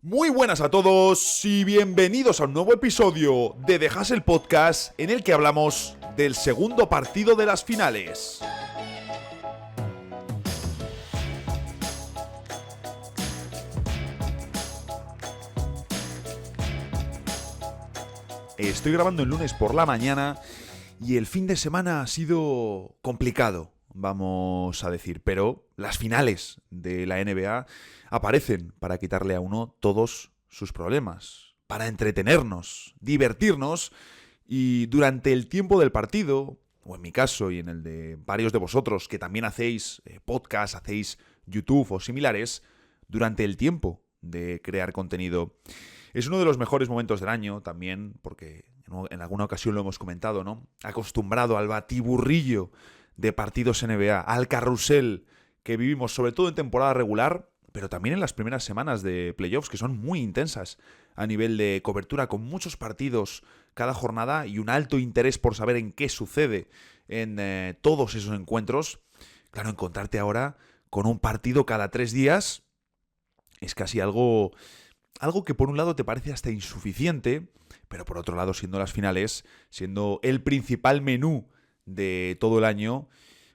Muy buenas a todos y bienvenidos a un nuevo episodio de The Hustle Podcast en el que hablamos del segundo partido de las finales. Estoy grabando el lunes por la mañana y el fin de semana ha sido complicado, vamos a decir, pero las finales de la NBA aparecen para quitarle a uno todos sus problemas, para entretenernos, divertirnos y durante el tiempo del partido, o en mi caso y en el de varios de vosotros que también hacéis podcast, hacéis YouTube o similares, durante el tiempo de crear contenido. Es uno de los mejores momentos del año también, porque en alguna ocasión lo hemos comentado, ¿no? Acostumbrado al batiburrillo de partidos NBA, al carrusel que vivimos, sobre todo en temporada regular, pero también en las primeras semanas de playoffs, que son muy intensas a nivel de cobertura, con muchos partidos cada jornada y un alto interés por saber en qué sucede en todos esos encuentros. Claro, encontrarte ahora con un partido cada 3 días es casi algo que por un lado te parece hasta insuficiente, pero por otro lado, siendo las finales, siendo el principal menú de todo el año,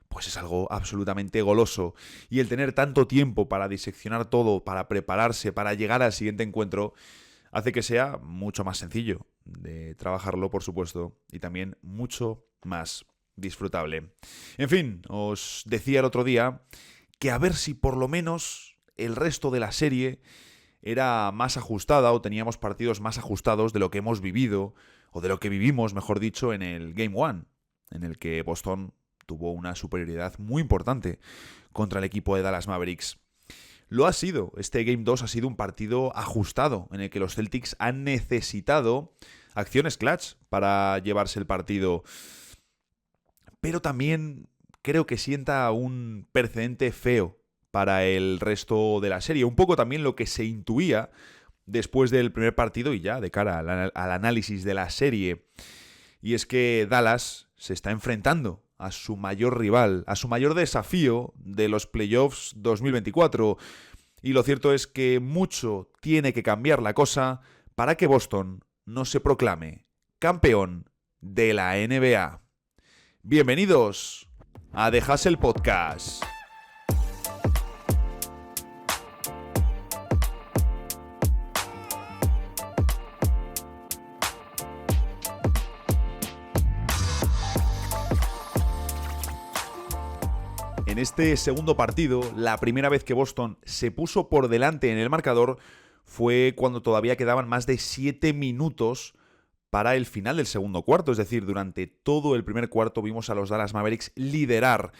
pues es algo absolutamente goloso. Y el tener tanto tiempo para diseccionar todo, para prepararse, para llegar al siguiente encuentro, hace que sea mucho más sencillo de trabajarlo, por supuesto, y también mucho más disfrutable. En fin, os decía el otro día que a ver si por lo menos el resto de la serie era más ajustada o teníamos partidos más ajustados de lo que hemos vivido, o de lo que vivimos, mejor dicho, en el Game 1, en el que Boston tuvo una superioridad muy importante contra el equipo de Dallas Mavericks. Lo ha sido, este Game 2 ha sido un partido ajustado, en el que los Celtics han necesitado acciones clutch para llevarse el partido, pero también creo que sienta un precedente feo para el resto de la serie. Un poco también lo que se intuía después del primer partido y ya de cara al análisis de la serie. Y es que Dallas se está enfrentando a su mayor rival, a su mayor desafío de los playoffs 2024. Y lo cierto es que mucho tiene que cambiar la cosa para que Boston no se proclame campeón de la NBA. Bienvenidos a The Hustle Podcast. En este segundo partido, la primera vez que Boston se puso por delante en el marcador fue cuando todavía quedaban más de 7 minutos para el final del segundo cuarto. Es decir, durante todo el primer cuarto vimos a los Dallas Mavericks liderar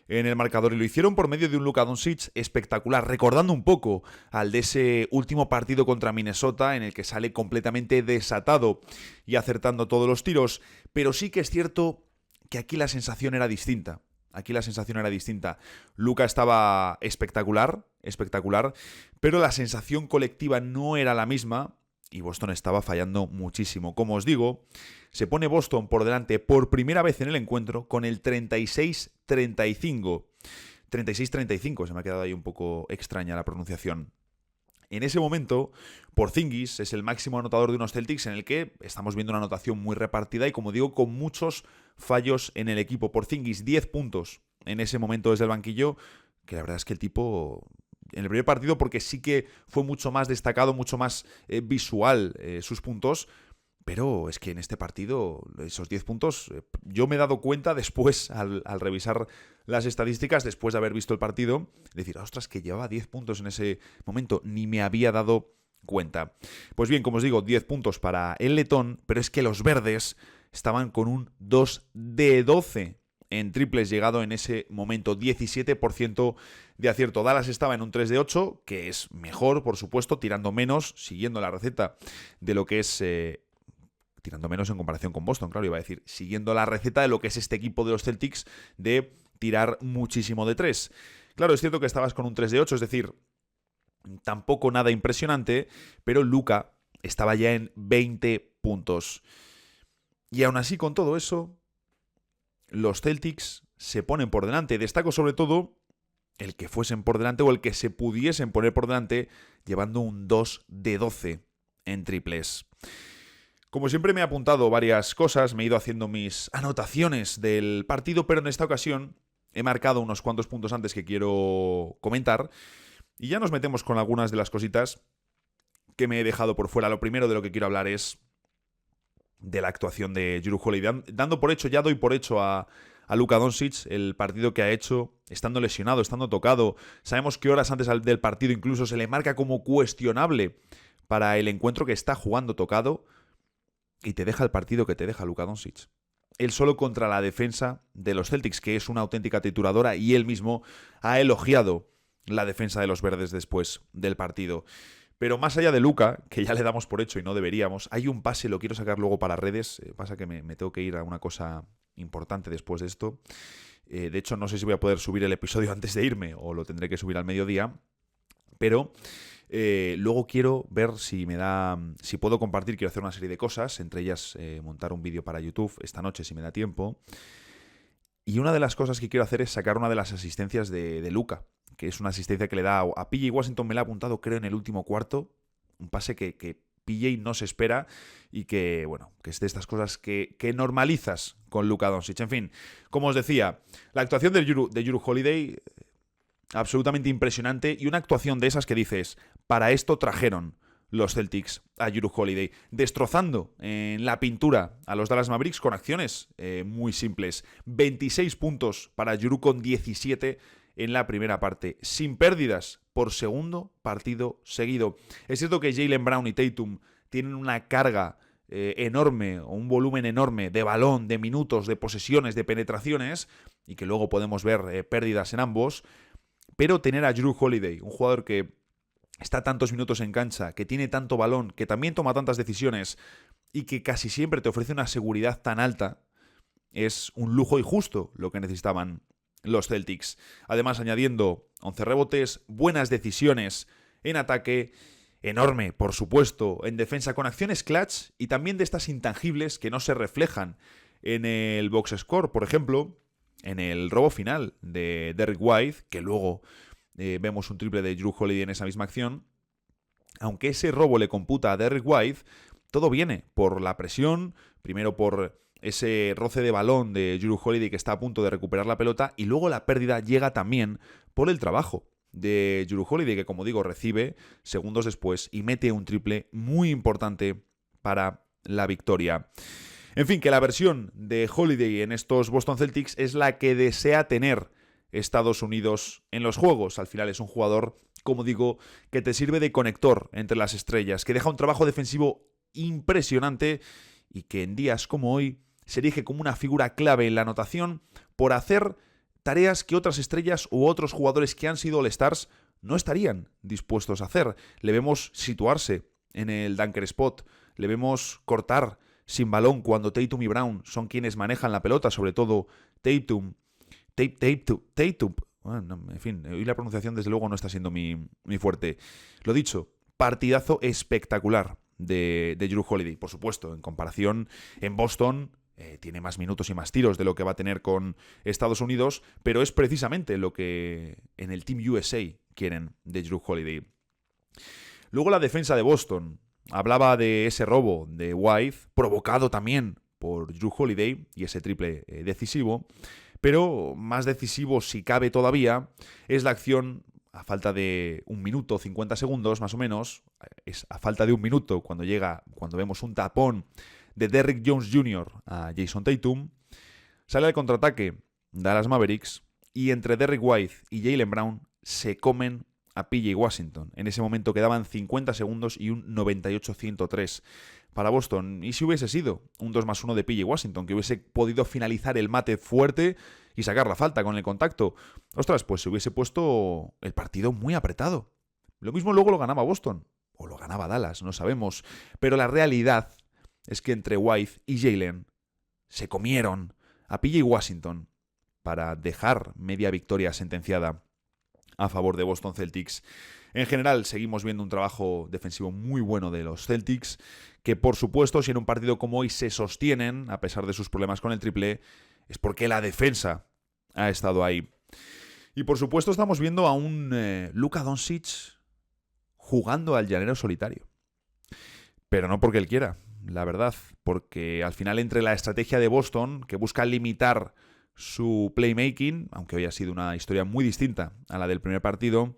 en el marcador y lo hicieron por medio de un Luka Doncic espectacular, recordando un poco al de ese último partido contra Minnesota en el que sale completamente desatado y acertando todos los tiros. Pero sí que es cierto que aquí la sensación era distinta. Luka estaba espectacular, pero la sensación colectiva no era la misma y Boston estaba fallando muchísimo. Como os digo, se pone Boston por delante por primera vez en el encuentro con el 36-35. 36-35, se me ha quedado ahí un poco extraña la pronunciación. En ese momento, Porzingis es el máximo anotador de unos Celtics en el que estamos viendo una anotación muy repartida y, como digo, con muchos fallos en el equipo. Porzingis, 10 puntos en ese momento desde el banquillo, que la verdad es que el tipo, en el primer partido, porque sí que fue mucho más destacado, mucho más visual sus puntos, pero es que en este partido, esos 10 puntos, yo me he dado cuenta después, al revisar las estadísticas, después de haber visto el partido, decir, ostras, que llevaba 10 puntos en ese momento, ni me había dado cuenta. Pues bien, como os digo, 10 puntos para el letón, pero es que los verdes estaban con un 2 de 12 en triples llegado en ese momento, 17% de acierto. Dallas estaba en un 3 de 8, que es mejor, por supuesto, tirando menos, siguiendo la receta de lo que es... tirando menos en comparación con Boston, claro, iba a decir, siguiendo la receta de lo que es este equipo de los Celtics de tirar muchísimo de 3. Claro, es cierto que estabas con un 3 de 8, es decir, tampoco nada impresionante, pero Luka estaba ya en 20 puntos. Y aún así, con todo eso, los Celtics se ponen por delante. Destaco sobre todo el que fuesen por delante o el que se pudiesen poner por delante, llevando un 2 de 12 en triples. Como siempre me he apuntado varias cosas, me he ido haciendo mis anotaciones del partido, pero en esta ocasión he marcado unos cuantos puntos antes que quiero comentar y ya nos metemos con algunas de las cositas que me he dejado por fuera. Lo primero de lo que quiero hablar es de la actuación de Jrue Holiday. Doy por hecho a Luka Doncic, el partido que ha hecho, estando lesionado, estando tocado. Sabemos que horas antes del partido incluso se le marca como cuestionable para el encuentro que está jugando tocado. Y te deja el partido que te deja Luka Doncic. Él solo contra la defensa de los Celtics, que es una auténtica trituradora, y él mismo ha elogiado la defensa de los verdes después del partido. Pero más allá de Luka, que ya le damos por hecho y no deberíamos, hay un pase, lo quiero sacar luego para redes, pasa que me tengo que ir a una cosa importante después de esto. De hecho, no sé si voy a poder subir el episodio antes de irme o lo tendré que subir al mediodía, pero luego quiero ver si puedo compartir, quiero hacer una serie de cosas, entre ellas montar un vídeo para YouTube esta noche si me da tiempo. Y una de las cosas que quiero hacer es sacar una de las asistencias de Luka, que es una asistencia que le da a PJ Washington, me la ha apuntado creo en el último cuarto, un pase que PJ no se espera y que, bueno, que es de estas cosas que normalizas con Luka Doncic. En fin, como os decía, la actuación de Jrue Holiday, absolutamente impresionante, y una actuación de esas que dices, para esto trajeron los Celtics a Jrue Holiday, destrozando en la pintura a los Dallas Mavericks con acciones muy simples. 26 puntos para Jrue con 17 en la primera parte, sin pérdidas por segundo partido seguido. Es cierto que Jaylen Brown y Tatum tienen una carga enorme, o un volumen enorme de balón, de minutos, de posesiones, de penetraciones, y que luego podemos ver pérdidas en ambos. Pero tener a Jrue Holiday, un jugador que está tantos minutos en cancha, que tiene tanto balón, que también toma tantas decisiones y que casi siempre te ofrece una seguridad tan alta, es un lujo y justo lo que necesitaban los Celtics. Además, añadiendo 11 rebotes, buenas decisiones en ataque, enorme, por supuesto, en defensa con acciones clutch y también de estas intangibles que no se reflejan en el box score, por ejemplo, en el robo final de Derrick White, que luego vemos un triple de Jrue Holiday en esa misma acción. Aunque ese robo le computa a Derrick White, todo viene por la presión, primero por ese roce de balón de Jrue Holiday que está a punto de recuperar la pelota, y luego la pérdida llega también por el trabajo de Jrue Holiday, que, como digo, recibe segundos después y mete un triple muy importante para la victoria. En fin, que la versión de Holiday en estos Boston Celtics es la que desea tener Estados Unidos en los juegos. Al final es un jugador, como digo, que te sirve de conector entre las estrellas, que deja un trabajo defensivo impresionante y que en días como hoy se erige como una figura clave en la anotación por hacer tareas que otras estrellas u otros jugadores que han sido All-Stars no estarían dispuestos a hacer. Le vemos situarse en el dunker spot, le vemos cortar sin balón cuando Tatum y Brown son quienes manejan la pelota, sobre todo Tatum. Bueno, en fin, hoy la pronunciación desde luego no está siendo mi fuerte. Lo dicho, partidazo espectacular de Jrue Holiday. Por supuesto, en comparación en Boston, tiene más minutos y más tiros de lo que va a tener con Estados Unidos, pero es precisamente lo que en el Team USA quieren de Jrue Holiday. Luego la defensa de Boston. Hablaba de ese robo de White, provocado también por Jrue Holiday y ese triple decisivo. Pero más decisivo, si cabe todavía, es la acción a falta de 1 minuto 50 segundos, más o menos. Es a falta de 1 minuto cuando vemos un tapón de Derrick Jones Jr. a Jason Tatum. Sale al contraataque Dallas Mavericks y entre Derrick White y Jaylen Brown se comen a PJ Washington. En ese momento quedaban 50 segundos y un 98-103 para Boston. ¿Y si hubiese sido un 2+1 de PJ Washington, que hubiese podido finalizar el mate fuerte y sacar la falta con el contacto? Ostras, pues se hubiese puesto el partido muy apretado. Lo mismo luego lo ganaba Boston, o lo ganaba Dallas, no sabemos. Pero la realidad es que entre White y Jaylen se comieron a PJ Washington para dejar media victoria sentenciada a favor de Boston Celtics. En general, seguimos viendo un trabajo defensivo muy bueno de los Celtics, que por supuesto, si en un partido como hoy se sostienen, a pesar de sus problemas con el triple, es porque la defensa ha estado ahí. Y por supuesto estamos viendo a un Luka Doncic jugando al llanero solitario. Pero no porque él quiera, la verdad, porque al final entre la estrategia de Boston, que busca limitar su playmaking, aunque hoy ha sido una historia muy distinta a la del primer partido,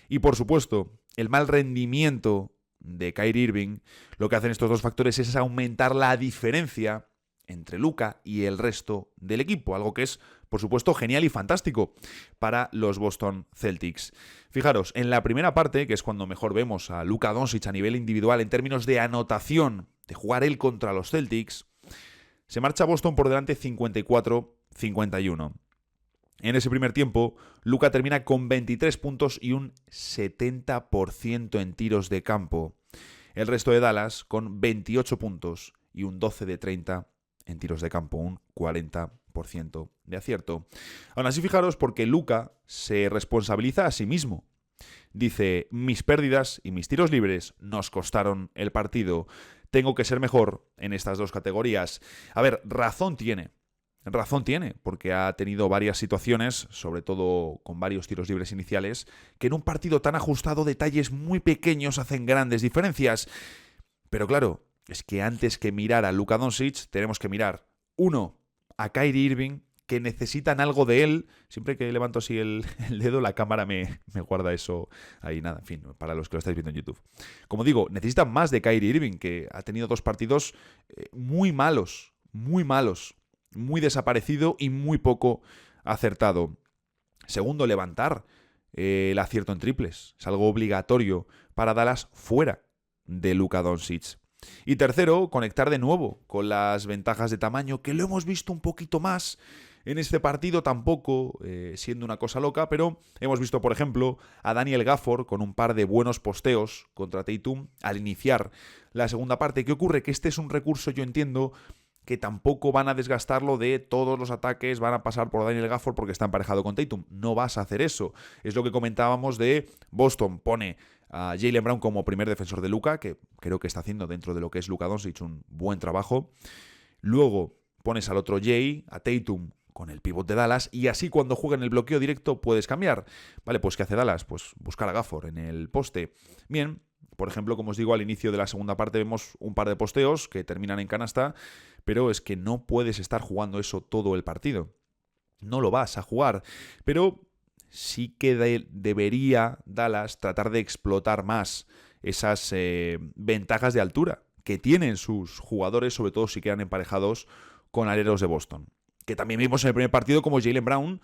y por supuesto el mal rendimiento de Kyrie Irving, lo que hacen estos dos factores es aumentar la diferencia entre Luka y el resto del equipo, algo que es, por supuesto, genial y fantástico para los Boston Celtics. Fijaros, en la primera parte, que es cuando mejor vemos a Luka Doncic a nivel individual en términos de anotación, de jugar él contra los Celtics, se marcha Boston por delante 54-51. En ese primer tiempo, Luka termina con 23 puntos y un 70% en tiros de campo. El resto de Dallas con 28 puntos y un 12 de 30 en tiros de campo, un 40% de acierto. Aún así, fijaros, porque Luka se responsabiliza a sí mismo. Dice, mis pérdidas y mis tiros libres nos costaron el partido. Tengo que ser mejor en estas dos categorías. A ver, razón tiene, porque ha tenido varias situaciones, sobre todo con varios tiros libres iniciales, que en un partido tan ajustado detalles muy pequeños hacen grandes diferencias. Pero claro, es que antes que mirar a Luka Doncic, tenemos que mirar, uno, a Kyrie Irving, que necesitan algo de él. Siempre que levanto así el dedo, la cámara me guarda eso ahí, nada, en fin, para los que lo estáis viendo en YouTube. Como digo, necesitan más de Kyrie Irving, que ha tenido dos partidos muy malos, muy desaparecido y muy poco acertado. Segundo, levantar el acierto en triples. Es algo obligatorio para Dallas fuera de Luka Doncic. Y tercero, conectar de nuevo con las ventajas de tamaño, que lo hemos visto un poquito más en este partido, tampoco siendo una cosa loca, pero hemos visto, por ejemplo, a Daniel Gafford con un par de buenos posteos contra Tatum al iniciar la segunda parte. ¿Qué ocurre? Que este es un recurso, yo entiendo, que tampoco van a desgastarlo de todos los ataques, van a pasar por Daniel Gafford porque está emparejado con Tatum. No vas a hacer eso. Es lo que comentábamos de Boston. Pone a Jaylen Brown como primer defensor de Luka, que creo que está haciendo dentro de lo que es Luka Doncic un buen trabajo. Luego pones al otro Jay, a Tatum, con el pívot de Dallas, y así cuando jueguen el bloqueo directo puedes cambiar. Vale, pues ¿qué hace Dallas? Pues buscar a Gafford en el poste. Bien, por ejemplo, como os digo, al inicio de la segunda parte vemos un par de posteos que terminan en canasta, pero es que no puedes estar jugando eso todo el partido. No lo vas a jugar, pero sí que debería Dallas tratar de explotar más esas ventajas de altura que tienen sus jugadores, sobre todo si quedan emparejados con aleros de Boston. Que también vimos en el primer partido como Jaylen Brown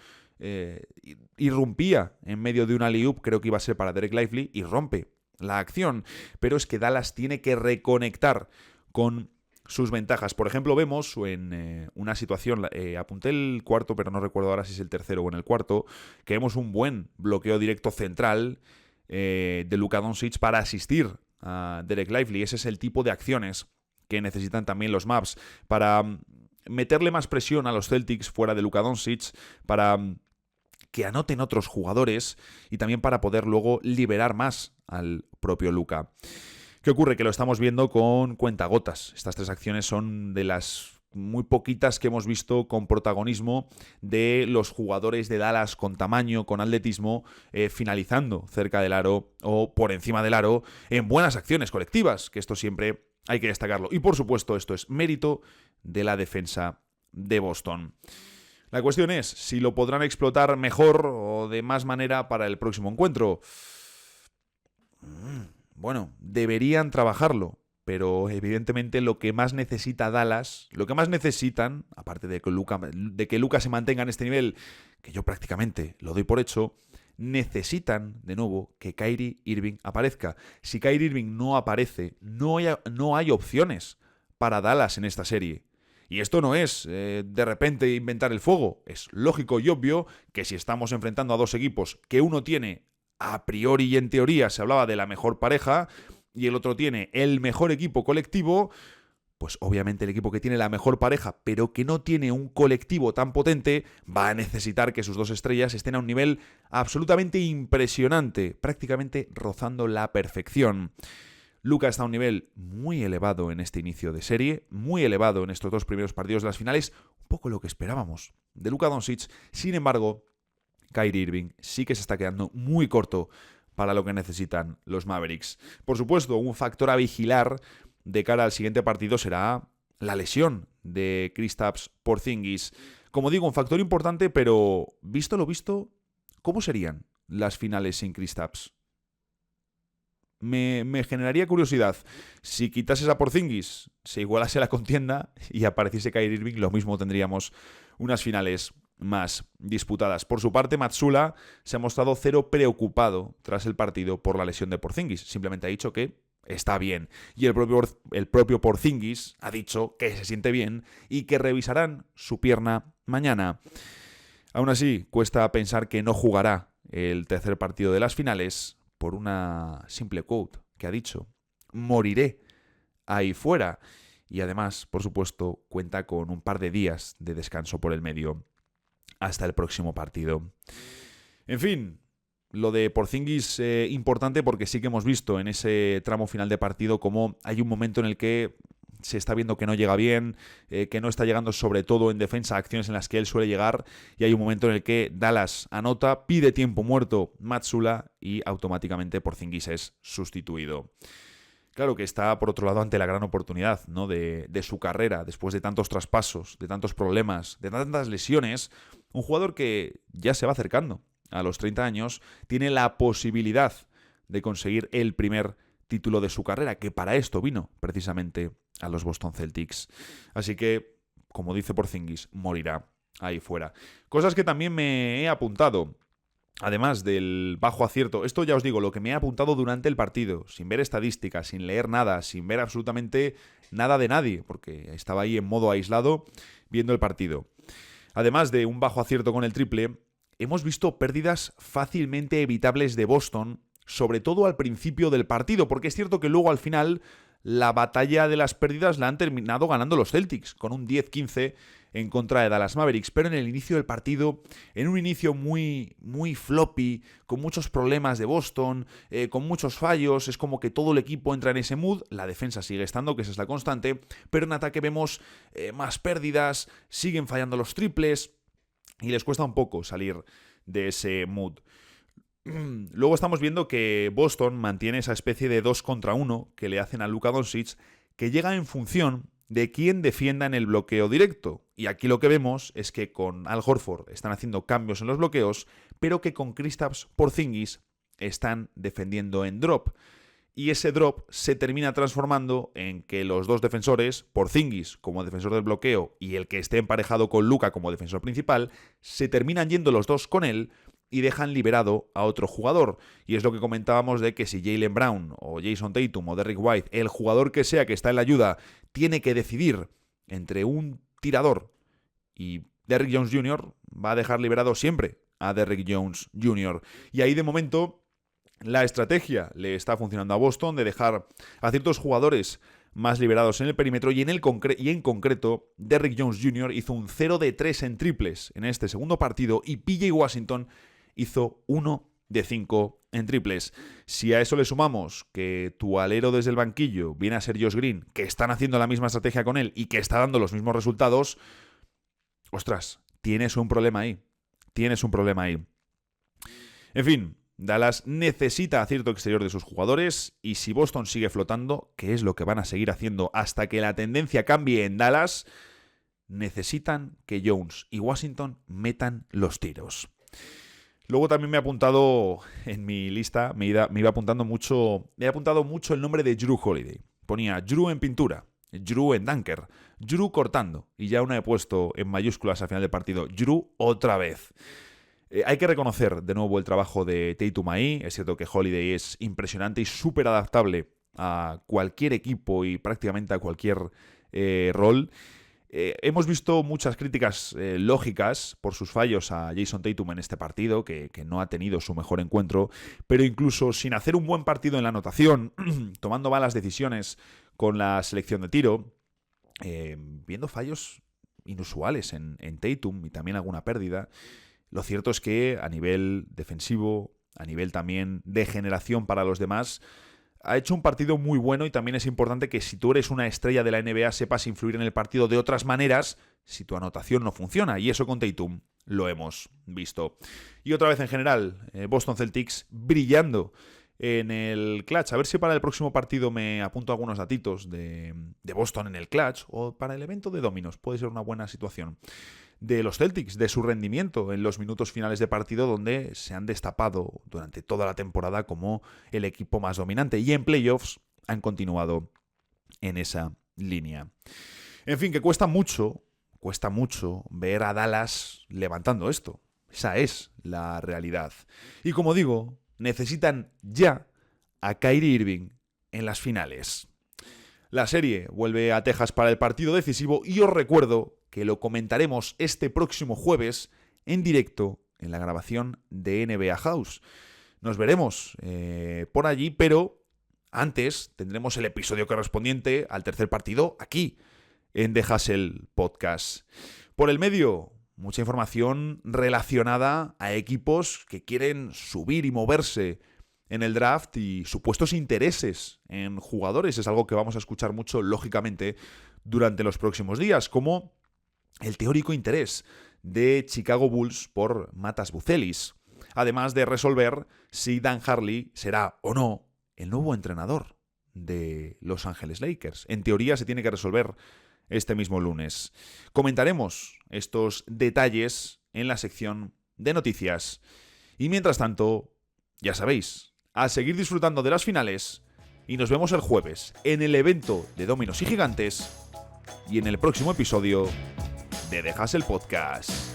irrumpía en medio de una alley-oop, creo que iba a ser para Derek Lively, y rompe la acción. Pero es que Dallas tiene que reconectar con sus ventajas. Por ejemplo, vemos en una situación, apunté el cuarto, pero no recuerdo ahora si es el tercero o en el cuarto, que vemos un buen bloqueo directo central de Luka Doncic para asistir a Derek Lively. Ese es el tipo de acciones que necesitan también los Mavs para meterle más presión a los Celtics fuera de Luka Doncic, para que anoten otros jugadores y también para poder luego liberar más al propio Luka. ¿Qué ocurre? Que lo estamos viendo con cuentagotas. Estas tres acciones son de las muy poquitas que hemos visto con protagonismo de los jugadores de Dallas con tamaño, con atletismo, finalizando cerca del aro o por encima del aro en buenas acciones colectivas, que esto siempre hay que destacarlo. Y por supuesto esto es mérito de la defensa de Boston. La cuestión es si lo podrán explotar mejor o de más manera para el próximo encuentro. Bueno, deberían trabajarlo, pero evidentemente lo que más necesita Dallas, lo que más necesitan, aparte de que Luka se mantenga en este nivel, que yo prácticamente lo doy por hecho, necesitan, de nuevo, que Kyrie Irving aparezca. Si Kyrie Irving no aparece, no hay opciones para Dallas en esta serie. Y esto no es de repente inventar el fuego. Es lógico y obvio que si estamos enfrentando a dos equipos que uno tiene, a priori y en teoría se hablaba de la mejor pareja, y el otro tiene el mejor equipo colectivo, pues obviamente el equipo que tiene la mejor pareja, pero que no tiene un colectivo tan potente, va a necesitar que sus dos estrellas estén a un nivel absolutamente impresionante, prácticamente rozando la perfección. Luka está a un nivel muy elevado en este inicio de serie, muy elevado en estos dos primeros partidos de las finales, un poco lo que esperábamos de Luka Doncic. Sin embargo, Kyrie Irving sí que se está quedando muy corto para lo que necesitan los Mavericks. Por supuesto, un factor a vigilar de cara al siguiente partido será la lesión de Kristaps Porzingis. Como digo, un factor importante, pero visto lo visto, ¿cómo serían las finales sin Kristaps? Me generaría curiosidad. Si quitases a Porzingis, se igualase la contienda y apareciese Kyrie Irving, lo mismo tendríamos unas finales más disputadas. Por su parte, Mazzulla se ha mostrado cero preocupado tras el partido por la lesión de Porzingis. Simplemente ha dicho que está bien. Y el propio Porzingis ha dicho que se siente bien y que revisarán su pierna mañana. Aún así, cuesta pensar que no jugará el tercer partido de las finales por una simple quote que ha dicho: moriré ahí fuera. Y además, por supuesto, cuenta con un par de días de descanso por el medio hasta el próximo partido. En fin, lo de Porzingis importante porque sí que hemos visto en ese tramo final de partido cómo hay un momento en el que se está viendo que no llega bien, que no está llegando sobre todo en defensa a acciones en las que él suele llegar, y hay un momento en el que Dallas anota, pide tiempo muerto Mazzulla y automáticamente Porzingis es sustituido. Claro que está, por otro lado, ante la gran oportunidad, ¿no?, de su carrera, después de tantos traspasos, de tantos problemas, de tantas lesiones. Un jugador que ya se va acercando a los 30 años, tiene la posibilidad de conseguir el primer título de su carrera, que para esto vino precisamente a los Boston Celtics. Así que, como dice Porzingis, morirá ahí fuera. Cosas que también me he apuntado. Además del bajo acierto, esto ya os digo, lo que me he apuntado durante el partido, sin ver estadísticas, sin leer nada, sin ver absolutamente nada de nadie, porque estaba ahí en modo aislado viendo el partido. Además de un bajo acierto con el triple, hemos visto pérdidas fácilmente evitables de Boston, sobre todo al principio del partido, porque es cierto que luego al final la batalla de las pérdidas la han terminado ganando los Celtics, con un 10-15 en contra de Dallas Mavericks, pero en el inicio del partido, en un inicio muy floppy, con muchos problemas de Boston, con muchos fallos, es como que todo el equipo entra en ese mood, la defensa sigue estando, que esa es la constante, pero en ataque vemos más pérdidas, siguen fallando los triples y les cuesta un poco salir de ese mood. Luego estamos viendo que Boston mantiene esa especie de 2 contra 1 que le hacen a Luka Doncic, que llega en función de quién defienda en el bloqueo directo. Y aquí lo que vemos es que con Al Horford están haciendo cambios en los bloqueos, pero que con Kristaps Porzingis están defendiendo en drop. Y ese drop se termina transformando en que los dos defensores, Porzingis como defensor del bloqueo y el que esté emparejado con Luka como defensor principal, se terminan yendo los dos con él y dejan liberado a otro jugador. Y es lo que comentábamos de que si Jaylen Brown o Jason Tatum o Derrick White, el jugador que sea que está en la ayuda, tiene que decidir entre un tirador y Derrick Jones Jr., va a dejar liberado siempre a Derrick Jones Jr. Y ahí de momento la estrategia le está funcionando a Boston de dejar a ciertos jugadores más liberados en el perímetro y en concreto Derrick Jones Jr. hizo un 0 de 3 en triples en este segundo partido y PJ Washington hizo 1 de 5 en triples. Si a eso le sumamos que tu alero desde el banquillo viene a ser Josh Green, que están haciendo la misma estrategia con él y que está dando los mismos resultados, ostras, tienes un problema ahí. En fin, Dallas necesita acierto exterior de sus jugadores y si Boston sigue flotando, que es lo que van a seguir haciendo hasta que la tendencia cambie en Dallas, necesitan que Jones y Washington metan los tiros. Luego también me he apuntado en mi lista, me iba apuntando mucho, he apuntado mucho el nombre de Jrue Holiday. Ponía Jrue en pintura, Jrue en dunker, Jrue cortando y ya una he puesto en mayúsculas al final del partido, Jrue otra vez. Hay que reconocer de nuevo el trabajo de Tatum ahí. Es cierto que Holiday es impresionante y súper adaptable a cualquier equipo y prácticamente a cualquier rol. Hemos visto muchas críticas lógicas por sus fallos a Jason Tatum en este partido, que no ha tenido su mejor encuentro, pero incluso sin hacer un buen partido en la anotación, tomando malas decisiones con la selección de tiro, viendo fallos inusuales en Tatum y también alguna pérdida. Lo cierto es que a nivel defensivo, a nivel también de generación para los demás, ha hecho un partido muy bueno y también es importante que si tú eres una estrella de la NBA sepas influir en el partido de otras maneras si tu anotación no funciona. Y eso con Tatum lo hemos visto. Y otra vez en general, Boston Celtics brillando en el clutch. A ver si para el próximo partido me apunto algunos datitos de Boston en el clutch, o para el evento de Dominos. Puede ser una buena situación de los Celtics, de su rendimiento en los minutos finales de partido, donde se han destapado durante toda la temporada como el equipo más dominante, y en playoffs han continuado en esa línea. En fin, que cuesta mucho ver a Dallas levantando esto. Esa es la realidad. Y como digo, necesitan ya a Kyrie Irving en las finales. La serie vuelve a Texas para el partido decisivo y os recuerdo que lo comentaremos este próximo jueves en directo en la grabación de NBA House. Nos veremos por allí, pero antes tendremos el episodio correspondiente al tercer partido aquí en The Hustle Podcast. Por el medio, mucha información relacionada a equipos que quieren subir y moverse en el draft y supuestos intereses en jugadores. Es algo que vamos a escuchar mucho, lógicamente, durante los próximos días, como el teórico interés de Chicago Bulls por Matas Buzelis, además de resolver si Dan Harley será o no el nuevo entrenador de Los Ángeles Lakers. En teoría se tiene que resolver este mismo lunes. Comentaremos estos detalles en la sección de noticias. Y mientras tanto, ya sabéis, a seguir disfrutando de las finales, y nos vemos el jueves en el evento de Dominos y Gigantes y en el próximo episodio de The Hustle Podcast.